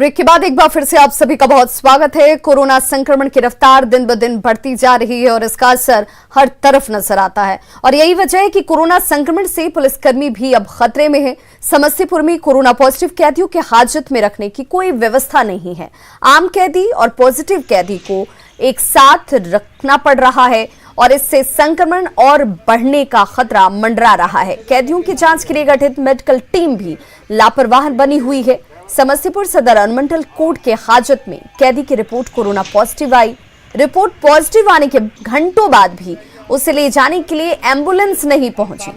Break के बाद एक बार फिर से आप सभी का बहुत स्वागत है। कोरोना संक्रमण की रफ्तार दिन ब दिन बढ़ती जा रही है और इसका असर हर तरफ नजर आता है और यही वजह है कि कोरोना संक्रमण से पुलिसकर्मी भी अब खतरे में है। समस्तीपुर में कोरोना पॉजिटिव कैदियों के हाजत में रखने की कोई व्यवस्था नहीं है। आम कैदी और पॉजिटिव कैदी को एक साथ रखना पड़ रहा है और इससे संक्रमण और बढ़ने का खतरा मंडरा रहा है। कैदियों की जांच के लिए गठित मेडिकल टीम भी लापरवाह बनी हुई है। समस्तीपुर सदर अनुमंडल कोर्ट के हाजत में कैदी की रिपोर्ट कोरोना पॉजिटिव आई। रिपोर्ट पॉजिटिव आने के घंटों बाद भी उसे ले जाने के लिए एम्बुलेंस नहीं पहुंची।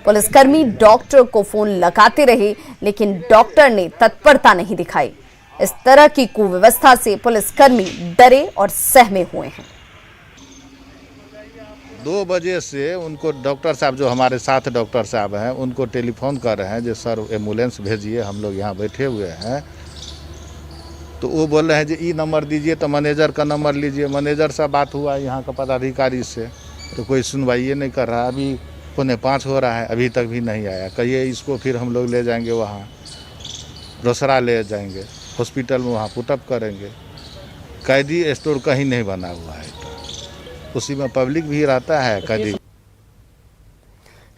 पुलिसकर्मी डॉक्टर को फोन लगाते रहे लेकिन डॉक्टर ने तत्परता नहीं दिखाई। इस तरह की कुव्यवस्था से पुलिसकर्मी डरे और सहमे हुए हैं। 2 बजे से उनको डॉक्टर साहब जो हमारे साथ डॉक्टर साहब हैं उनको टेलीफोन कर रहे हैं जो सर एम्बुलेंस भेजिए, हम लोग यहाँ बैठे हुए हैं। तो वो बोल रहे हैं जी ई नंबर दीजिए, तो मैनेजर का नंबर लीजिए। मैनेजर से बात हुआ यहाँ का पदाधिकारी से, तो कोई सुनवाई नहीं कर रहा। अभी 4:45 हो रहा है, अभी तक भी नहीं आया। कहिए इसको फिर हम लोग ले जाएंगे वहाँ रोसड़ा ले जाएंगे हॉस्पिटल में, वहाँ पुटअप करेंगे। कैदी स्टोर कहीं नहीं बना हुआ है, उसी में पब्लिक भी रहता है। कैदी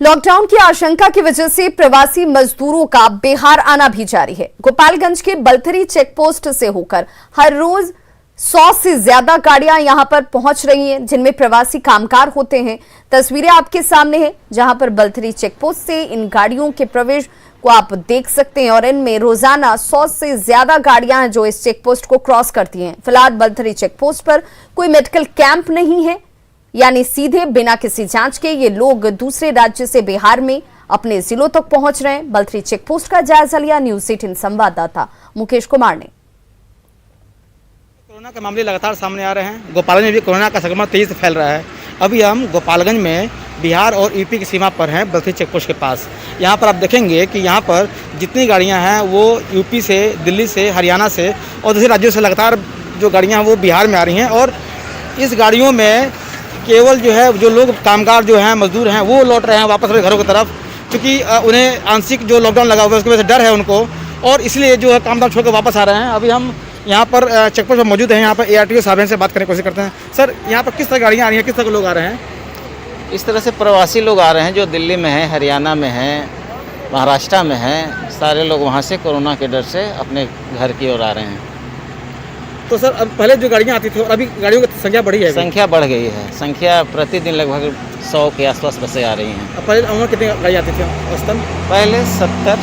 लॉकडाउन की आशंका की वजह से प्रवासी मजदूरों का बिहार आना भी जारी है। गोपालगंज के बलथरी चेकपोस्ट से होकर हर रोज 100 से ज्यादा गाड़ियां यहां पर पहुंच रही हैं, जिनमें प्रवासी कामगार होते हैं। तस्वीरें आपके सामने हैं, जहां पर बलथरी चेकपोस्ट से इन गाड़ियों के प्रवेश को आप देख सकते हैं और इनमें रोजाना 100 से ज्यादा गाड़ियां हैं जो इस चेकपोस्ट को क्रॉस करती हैं। फिलहाल बलथरी चेकपोस्ट पर कोई मेडिकल कैंप नहीं है, यानी सीधे बिना किसी जांच के ये लोग दूसरे राज्य से बिहार में अपने जिलों तक पहुंच रहे हैं। बलथरी चेकपोस्ट का जायजा लिया न्यूज़ 18 संवाददाता मुकेश कुमार ने। कोरोना के मामले लगातार सामने आ रहे हैं। गोपालगंज में भी कोरोना का संक्रमण तेजी से फैल रहा है। अभी हम गोपालगंज में बिहार और यूपी की सीमा पर हैं, बलथरी चेकपोस्ट के पास। यहाँ पर आप देखेंगे कि यहाँ पर जितनी गाड़ियाँ हैं वो यूपी से, दिल्ली से, हरियाणा से और दूसरे राज्यों से लगातार जो गाड़ियाँ हैं वो बिहार में आ रही हैं। और इस गाड़ियों में केवल जो है जो लोग कामगार जो हैं, मजदूर हैं, वो लौट रहे हैं वापस अपने घरों की तरफ, क्योंकि उन्हें आंशिक जो लॉकडाउन लगा हुआ है उसकी वजह से डर है उनको, और इसलिए जो है काम धाम छोड़कर वापस आ रहे हैं। अभी हम यहाँ पर चेकपोस्ट पर मौजूद हैं। यहाँ पर ARTO साहब से बात करने की कोशिश करते हैं। सर, यहाँ पर किस तरह गाड़ियाँ आ रही हैं, किस तरह के लोग आ रहे हैं? इस तरह से प्रवासी लोग आ रहे हैं जो दिल्ली में हैं, हरियाणा में हैं, महाराष्ट्र में हैं। सारे लोग वहाँ से कोरोना के डर से अपने घर की ओर आ रहे हैं। तो सर, अब पहले जो गाड़ियाँ आती थी और अभी गाड़ियों की संख्या बढ़ी है? संख्या बढ़ गई है। संख्या प्रतिदिन लगभग 100 के आसपास बसें आ रही हैं। अब पहले उम्र कितनी गाड़ी आती थी औसतन? पहले 70,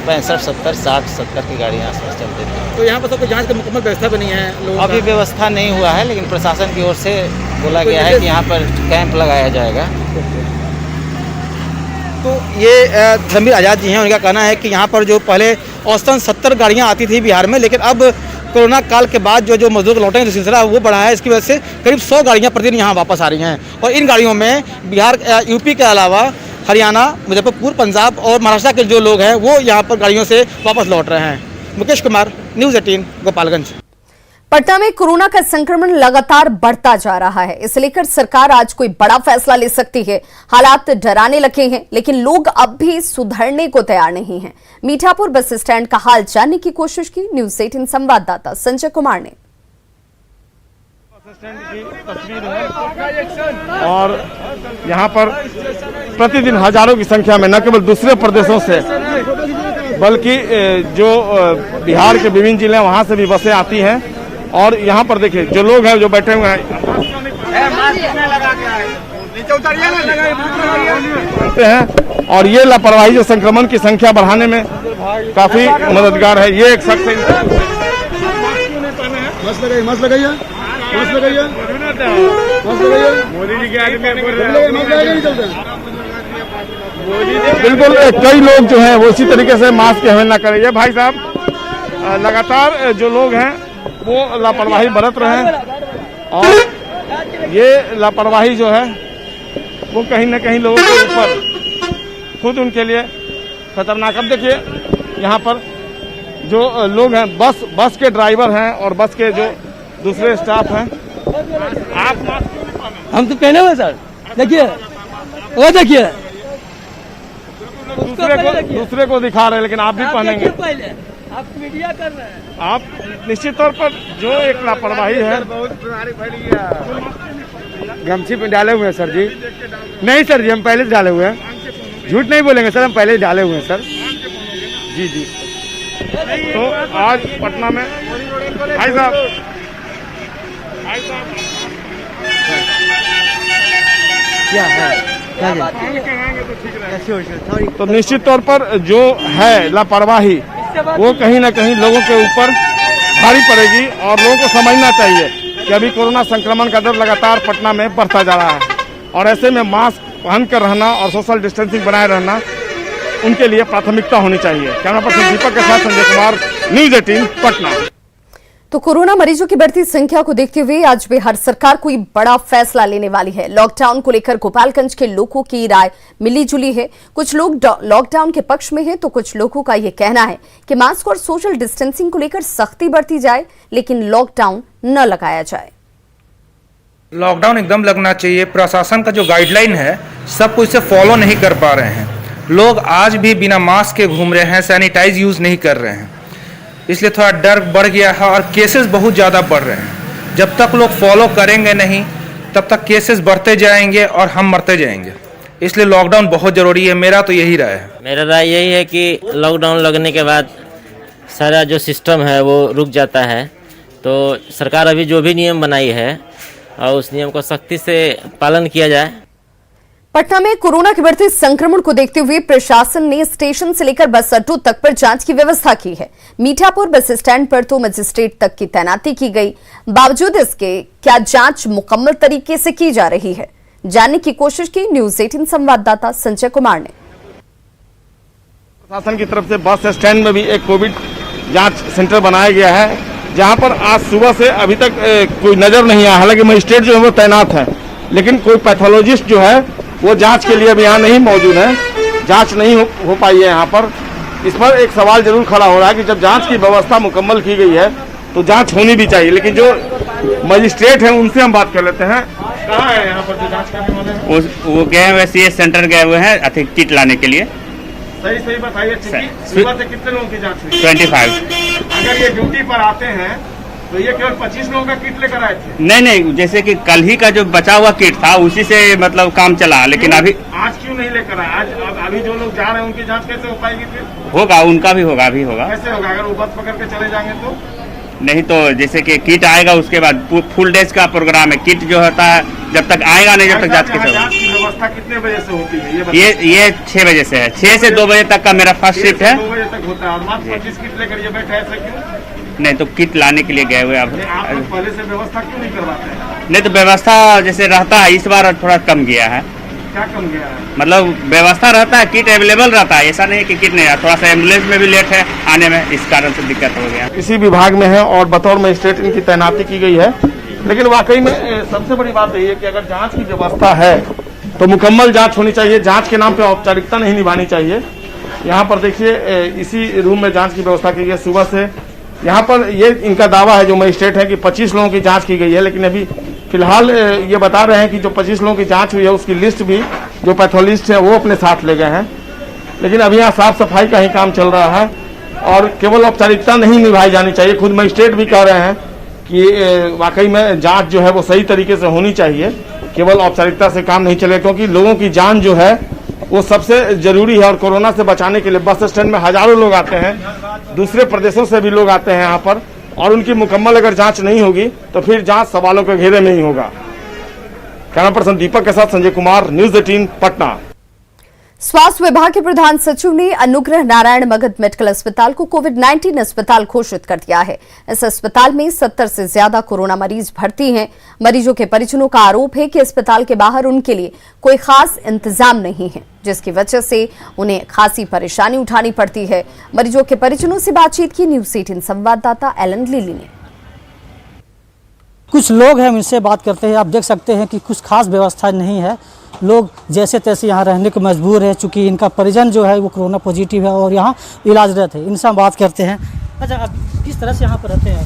65, 70, 60, 70 की गाड़ियाँ आसपास चलती थी। तो यहाँ पर कोई जाँच की मुकम्मल व्यवस्था भी नहीं है लोगों अभी व्यवस्था नहीं हुआ है, लेकिन प्रशासन की ओर से बोला गया है कि यहाँ पर कैंप लगाया जाएगा। तो ये धर्मवीर आज़ाद जी हैं, उनका कहना है कि यहाँ पर जो पहले औसतन 70 गाड़ियाँ आती थी बिहार में, लेकिन अब कोरोना काल के बाद जो मजदूर लौटे का सिलसिला वो बढ़ा है। इसकी वजह से करीब 100 गाड़ियाँ प्रतिदिन यहाँ वापस आ रही हैं और इन गाड़ियों में बिहार, यूपी के अलावा हरियाणा, मुजफ्फरपुर, पंजाब और महाराष्ट्र के जो लोग हैं वो यहाँ पर गाड़ियों से वापस लौट रहे हैं। मुकेश कुमार, न्यूज़ 18, गोपालगंज। पटना में कोरोना का संक्रमण लगातार बढ़ता जा रहा है। इसे लेकर सरकार आज कोई बड़ा फैसला ले सकती है। हालात डराने लगे हैं, लेकिन लोग अब भी सुधरने को तैयार नहीं हैं। मीठापुर बस स्टैंड का हाल जानने की कोशिश की न्यूज़ 18 संवाददाता संजय कुमार ने। बस स्टैंड की तस्वीर है और यहाँ पर प्रतिदिन हजारों की संख्या में न केवल दूसरे प्रदेशों से बल्कि जो बिहार के विभिन्न जिले हैं वहाँ से भी बसें आती हैं। और यहाँ पर देखिए जो लोग हैं जो बैठे हुए हैं और ये लापरवाही जो संक्रमण की संख्या बढ़ाने में काफी मददगार है। ये एक शख्स बिल्कुल, कई लोग जो हैं वो इसी तरीके से मास्क की अवहेलना करें। ये भाई साहब लगातार जो लोग हैं वो लापरवाही बरत रहे हैं और ये लापरवाही जो है वो कहीं ना कहीं लोगों के ऊपर खुद उनके लिए खतरनाक। अब देखिए यहाँ पर जो लोग हैं, बस के ड्राइवर हैं और बस के जो दूसरे स्टाफ हैं। आप हम तो पहने हुए सर, देखिए वो देखिए दूसरे को दिखा रहे हैं, लेकिन आप भी पहनेंगे। आप मीडिया कर रहे हैं। आप निश्चित तौर पर जो एक लापरवाही है, गमछी में डाले हुए हैं सर जी। नहीं सर जी, हम पहले से डाले हुए हैं, झूठ नहीं बोलेंगे सर, हम पहले से डाले हुए हैं सर। जी जी। तो आज पटना में भाई साहब क्या है तो निश्चित तौर पर जो है लापरवाही वो कहीं ना कहीं लोगों के ऊपर भारी पड़ेगी और लोगों को समझना चाहिए कि अभी कोरोना संक्रमण का दर लगातार पटना में बढ़ता जा रहा है और ऐसे में मास्क पहन कर रहना और सोशल डिस्टेंसिंग बनाए रहना उनके लिए प्राथमिकता होनी चाहिए। कैमरा पर्सन दीपक के साथ संजय कुमार, न्यूज़ 18 पटना। तो कोरोना मरीजों की बढ़ती संख्या को देखते हुए आज बिहार सरकार कोई बड़ा फैसला लेने वाली है। लॉकडाउन को लेकर गोपालगंज के लोगों की राय मिली जुली है। कुछ लोग लॉकडाउन के पक्ष में हैं तो कुछ लोगों का यह कहना है कि मास्क और सोशल डिस्टेंसिंग को लेकर सख्ती बरती जाए लेकिन लॉकडाउन न लगाया जाए। लॉकडाउन एकदम लगना चाहिए। प्रशासन का जो गाइडलाइन है सब कुछ से फॉलो नहीं कर पा रहे हैं। लोग आज भी बिना मास्क के घूम रहे हैं, सैनिटाइज यूज़ नहीं कर रहे हैं, इसलिए थोड़ा डर बढ़ गया है और केसेस बहुत ज़्यादा बढ़ रहे हैं। जब तक लोग फॉलो करेंगे नहीं तब तक केसेस बढ़ते जाएंगे और हम मरते जाएंगे, इसलिए लॉकडाउन बहुत ज़रूरी है। मेरा तो यही राय है। मेरा राय यही है कि लॉकडाउन लगने के बाद सारा जो सिस्टम है वो रुक जाता है। तो सरकार अभी जो भी नियम बनाई है और उस नियम को सख्ती से पालन किया जाए। पटना में कोरोना के बढ़ते संक्रमण को देखते हुए प्रशासन ने स्टेशन से लेकर बस अड्डों तक पर जांच की व्यवस्था की है। मीठापुर बस स्टैंड पर तो मजिस्ट्रेट तक की तैनाती की गई। बावजूद इसके क्या जांच मुकम्मल तरीके से की जा रही है, जानने की कोशिश की न्यूज़ 18 संवाददाता संजय कुमार ने। प्रशासन की तरफ से बस स्टैंड में भी एक कोविड जांच सेंटर बनाया गया है, जहां पर आज सुबह से अभी तक कोई नजर नहीं आया। हालांकि मजिस्ट्रेट जो है वो तैनात है, लेकिन कोई पैथोलॉजिस्ट जो है वो जांच के लिए अभी यहाँ नहीं मौजूद है। जांच नहीं हो पाई है यहाँ पर। इस पर एक सवाल जरूर खड़ा हो रहा है कि जब जांच की व्यवस्था मुकम्मल की गई है तो जांच होनी भी चाहिए, लेकिन जो मजिस्ट्रेट हैं उनसे हम बात कर लेते हैं। कहाँ है यहाँ पर जो जांच करने वाले हैं? वो गए हुए CS सेंटर गए हुए हैं अधिक किट लाने के लिए। सही बताइए, सुबह से कितने लोगों की जांच हुई? 25। अगर ये ड्यूटी पर आते हैं तो ये केवल 25 लोगों का किट लेकर आए थे? नहीं, जैसे कि कल ही का जो बचा हुआ किट था उसी से मतलब काम चला, लेकिन अभी आज क्यों नहीं लेकर आए? आज अभी जो लोग जा रहे हैं उनकी जांच कैसे हो पाएगी फिर? होगा, उनका भी होगा, अभी होगा। कैसे होगा अगर वो बस पकड़ के चले जाएंगे तो? नहीं तो जैसे कि किट आएगा उसके बाद फुल डेज का प्रोग्राम है। किट जो होता है जब तक आएगा नहीं जब तक जांच कैसे होगा। जांच की व्यवस्था कितने बजे से होती है ये 6 बजे से है। 6 से 2 बजे तक का मेरा फर्स्ट शिफ्ट है। 2 बजे तक होता है और मात्र 25 किट लेकर ये बैठे ऐसा क्यों? नहीं तो किट लाने के लिए गए हुए। अब आप लोग पहले से व्यवस्था क्यों नहीं करवाते हैं? नहीं तो व्यवस्था जैसे रहता है, इस बार थोड़ा कम गया है। क्या कम गया है? मतलब व्यवस्था रहता है, किट अवेलेबल रहता है, ऐसा नहीं कि किट नहीं है। थोड़ा सा एम्बुलेंस में भी लेट है आने में, इस कारण से दिक्कत हो गया। इसी विभाग में है और बतौर मजिस्ट्रेट इनकी तैनाती की गई है, लेकिन वाकई में सबसे बड़ी बात यही है कि अगर जांच की व्यवस्था है तो मुकम्मल जांच होनी चाहिए। जांच के नाम पे औपचारिकता नहीं निभानी चाहिए। यहाँ पर देखिए इसी रूम में जांच की व्यवस्था की गई। सुबह से यहाँ पर ये इनका दावा है जो मजिस्ट्रेट है कि 25 लोगों की जांच की गई है, लेकिन अभी फिलहाल ये बता रहे हैं कि जो 25 लोगों की जांच हुई है उसकी लिस्ट भी जो पैथोलॉजिस्ट है वो अपने साथ ले गए हैं। लेकिन अभी यहाँ साफ सफाई का ही काम चल रहा है और केवल औपचारिकता नहीं निभाई जानी चाहिए। खुद मजिस्ट्रेट भी कह रहे हैं कि वाकई में जांच जो है वो सही तरीके से होनी चाहिए, केवल औपचारिकता से काम नहीं चलेगा, क्योंकि लोगों की जान जो है वो सबसे जरूरी है। और कोरोना से बचाने के लिए बस स्टैंड में हजारों लोग आते हैं, दूसरे प्रदेशों से भी लोग आते हैं यहाँ पर, और उनकी मुकम्मल अगर जांच नहीं होगी तो फिर जांच सवालों के घेरे में ही होगा। कैमरा पर्सन दीपक के साथ संजय कुमार, न्यूज़ 18 पटना। स्वास्थ्य विभाग के प्रधान सचिव ने अनुग्रह नारायण मगध मेडिकल अस्पताल को कोविड-19 अस्पताल घोषित कर दिया है। इस अस्पताल में 70 से ज्यादा कोरोना मरीज भर्ती हैं। मरीजों के परिजनों का आरोप है कि अस्पताल के बाहर उनके लिए कोई खास इंतजाम नहीं है, जिसकी वजह से उन्हें खासी परेशानी उठानी पड़ती है। मरीजों के परिजनों से बातचीत की न्यूज़ 18 संवाददाता एलन लिली ने। कुछ लोग हैं, उनसे बात करते हैं। आप देख सकते हैं कि कुछ खास व्यवस्था नहीं है। लोग जैसे तैसे यहाँ रहने को मजबूर है, चूँकि इनका परिजन जो है वो कोरोना पॉजिटिव है और यहाँ इलाजरत है। इनसे हम बात करते हैं। अच्छा, आप किस तरह से यहाँ पर रहते हैं?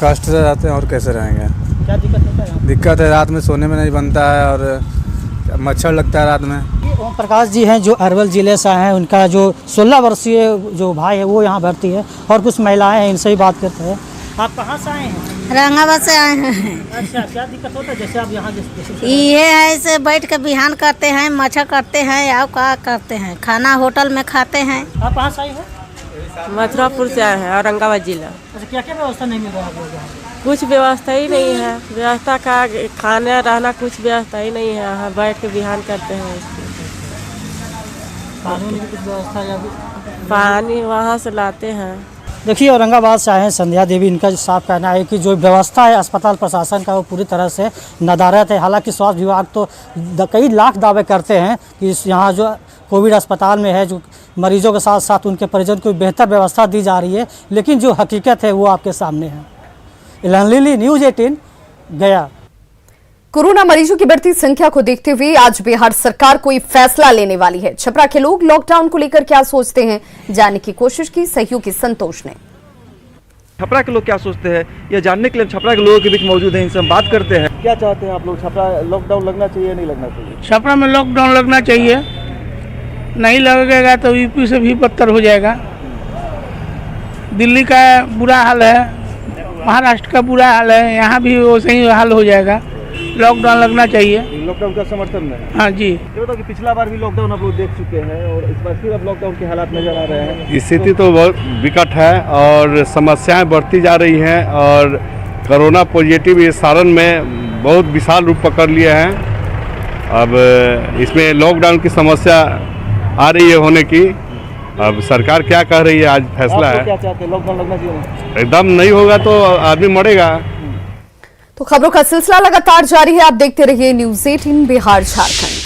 कष्ट से रहते हैं और कैसे रहेंगे। क्या दिक्कत होता है? दिक्कत है, रात में सोने में नहीं बनता है और मच्छर लगता है रात में। ये ओम ओम प्रकाश जी हैं जो अरवल जिले से हैं, उनका जो 16 वर्षीय जो भाई है वो यहाँ भर्ती है, और कुछ महिलाएं हैं, इनसे ही बात करते हैं। आप कहाँ से आए हैं? रंगाबाद से आए हैं। अच्छा, क्या दिक्कत होता है? जैसे आप यहाँ ये है इसे बैठ के बिहान करते हैं, मच्छर करते हैं, या क्या करते हैं, खाना होटल में खाते हैं। आप कहाँ से आए हो? मथुरापुर से आए हैं, औरंगाबाद जिला। अच्छा, क्या क्या व्यवस्था नहीं मिल रहा है? कुछ व्यवस्था ही नहीं है, व्यवस्था का खाना रहना कुछ व्यवस्था ही नहीं है। यहाँ बैठ के बिहान करते हैं। कानूनी कुछ व्यवस्था या पानी वहाँ से लाते हैं। देखिए, औरंगाबाद से आए हैं संध्या देवी। इनका साफ कहना है कि जो व्यवस्था है अस्पताल प्रशासन का वो पूरी तरह से नदारत है। हालांकि स्वास्थ्य विभाग तो कई लाख दावे करते हैं कि यहाँ जो कोविड अस्पताल में है, जो मरीजों के साथ साथ उनके परिजन को बेहतर व्यवस्था दी जा रही है, लेकिन जो हकीकत है वो आपके सामने है। इलानलीली, न्यूज़ 18 गया। कोरोना मरीजों की बढ़ती संख्या को देखते हुए आज बिहार सरकार कोई फैसला लेने वाली है। छपरा के लोग लॉकडाउन को लेकर क्या सोचते हैं, जानने की कोशिश की सहयोगी संतोष ने। छपरा के लोग क्या सोचते हैं, यह जानने के लिए छपरा के लोगों के बीच मौजूद हैं, इनसे हम बात करते हैं। क्या चाहते हैं आप लोग? छपरा लॉकडाउन लगना चाहिए, नहीं लगना चाहिए? छपरा में लॉकडाउन लगना चाहिए, नहीं लगेगा तो यूपी से भी बदतर हो जाएगा। दिल्ली का बुरा हाल है, महाराष्ट्र का बुरा हाल है, यहाँ भी वैसे ही हाल हो जाएगा। लॉकडाउन लगना चाहिए। लॉकडाउन का समर्थन में? हाँ जी। ये बताओ कि पिछला बार भी लॉकडाउन आप लोग देख चुके हैं और इस बार फिर अब लॉकडाउन के हालात नजर आ रहे हैं। स्थिति तो बहुत विकट है और समस्याएं बढ़ती जा रही हैं, और कोरोना पॉजिटिव इस सारण में बहुत विशाल रूप पकड़ लिए हैं। अब इसमें लॉकडाउन की समस्या आ रही है होने की। अब सरकार क्या कह रही है, आज फैसला है। क्या चाहते हैं, लॉकडाउन लगना चाहिए? एकदम नहीं होगा तो आदमी मरेगा। तो खबरों का सिलसिला लगातार जारी है। आप देखते रहिए न्यूज़ 18 बिहार झारखंड।